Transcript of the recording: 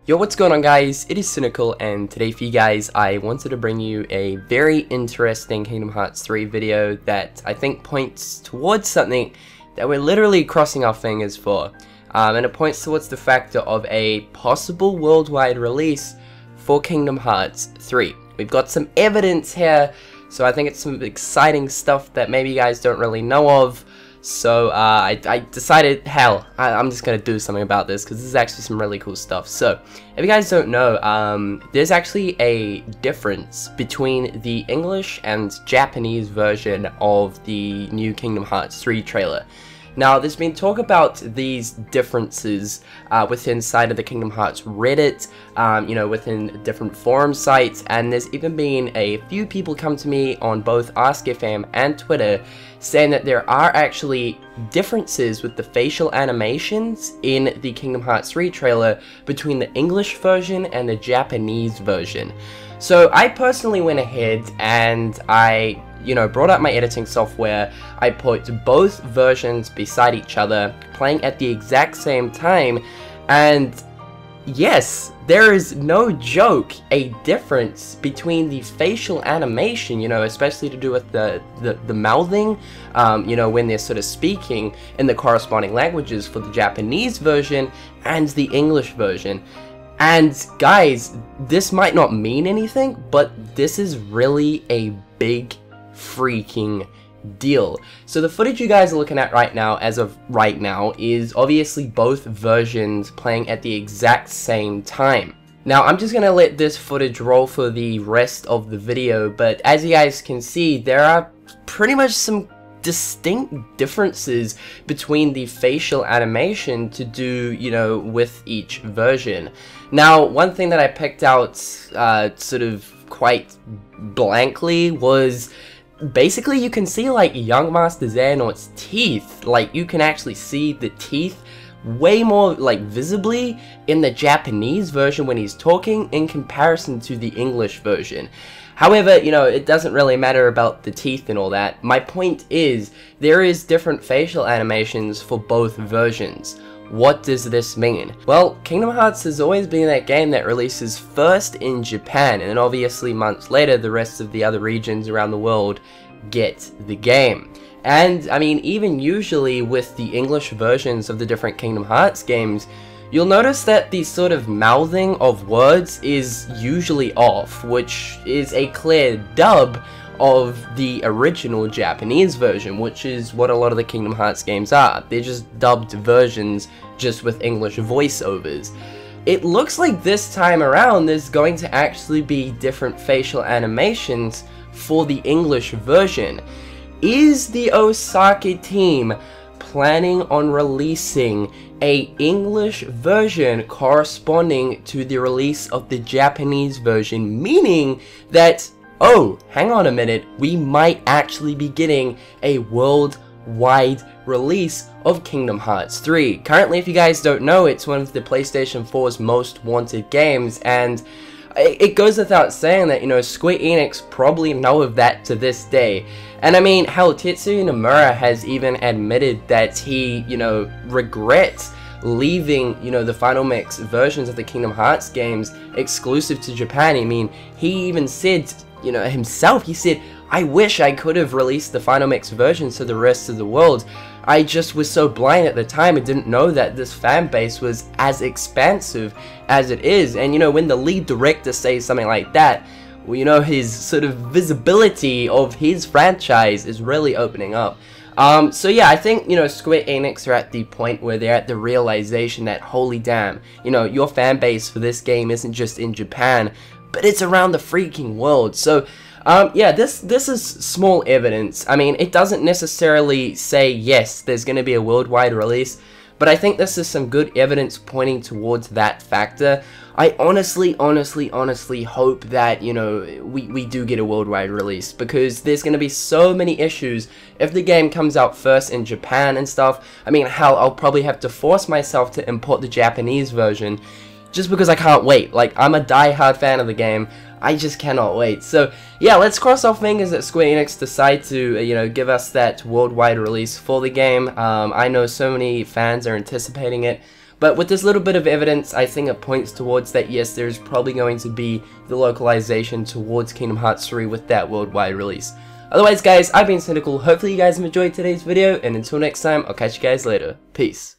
Yo, what's going on guys? It is Cynnnical, and today for you guys I wanted to bring you a very interesting Kingdom Hearts 3 video that I think points towards something that we're literally crossing our fingers for. And it points towards the factor of a possible worldwide release for Kingdom Hearts 3. We've got some evidence here, so I think it's some exciting stuff that maybe you guys don't really know of. So I decided, hell, I'm just going to do something about this because this is actually some really cool stuff. So if you guys don't know, there's actually a difference between the English and Japanese version of the new Kingdom Hearts 3 trailer. Now, there's been talk about these differences within side of the Kingdom Hearts Reddit, you know, within different forum sites, and there's even been a few people come to me on both AskFM and Twitter saying that there are actually differences with the facial animations in the Kingdom Hearts 3 trailer between the English version and the Japanese version. So I personally went ahead and I brought out my editing software. I put both versions beside each other, playing at the exact same time, and yes, there is no joke a difference between the facial animation, especially to do with the mouthing, when they're sort of speaking in the corresponding languages for the Japanese version and the English version. And guys, this might not mean anything, but this is really a big freaking deal. So the footage you guys are looking at right now, as of right now, is obviously both versions playing at the exact same time. Now I'm just gonna let this footage roll for the rest of the video, but as you guys can see, there are pretty much some distinct differences between the facial animation to do, with each version. Now, one thing that I picked out sort of quite blankly was basically you can see like young Master Xehanort's teeth. Like, you can actually see the teeth way more like visibly in the Japanese version when he's talking in comparison to the English version. However, it doesn't really matter about the teeth and all that. My point is, there is different facial animations for both versions. What does this mean? Well, Kingdom Hearts has always been that game that releases first in Japan, and then obviously months later the rest of the other regions around the world get the game. And I mean, even usually with the English versions of the different Kingdom Hearts games, you'll notice that the sort of mouthing of words is usually off, which is a clear dub of the original Japanese version, which is what a lot of the Kingdom Hearts games are. They're just dubbed versions, just with English voiceovers. It looks like this time around there's going to actually be different facial animations for the English version. Is the Osaka team planning on releasing a English version corresponding to the release of the Japanese version, meaning that, oh, hang on a minute, we might actually be getting a worldwide release of Kingdom Hearts 3. Currently, if you guys don't know, it's one of the PlayStation 4's most wanted games, and it goes without saying that, Square Enix probably know of that to this day. And I mean, hell, Tetsuya Nomura has even admitted that he, regrets leaving, the Final Mix versions of the Kingdom Hearts games exclusive to Japan. I mean, he even said, himself, he said, I wish I could have released the Final Mix versions to the rest of the world. I just was so blind at the time and didn't know that this fan base was as expansive as it is. And when the lead director says something like that, well, his sort of visibility of his franchise is really opening up. So yeah, I think, Square Enix are at the point where they're at the realization that, holy damn, your fan base for this game isn't just in Japan, but it's around the freaking world. So yeah, this is small evidence. I mean, it doesn't necessarily say, yes, there's going to be a worldwide release, but I think this is some good evidence pointing towards that factor. I honestly hope that, we do get a worldwide release, because there's going to be so many issues if the game comes out first in Japan and stuff. I mean, hell, I'll probably have to force myself to import the Japanese version, just because I can't wait. Like, I'm a die-hard fan of the game. I just cannot wait. So yeah, let's cross our fingers that Square Enix decide to, you know, give us that worldwide release for the game. I know so many fans are anticipating it, but with this little bit of evidence, I think it points towards that yes, there's probably going to be the localization towards Kingdom Hearts 3 with that worldwide release. Otherwise guys, I've been Cynnnical, hopefully you guys have enjoyed today's video, and until next time, I'll catch you guys later. Peace.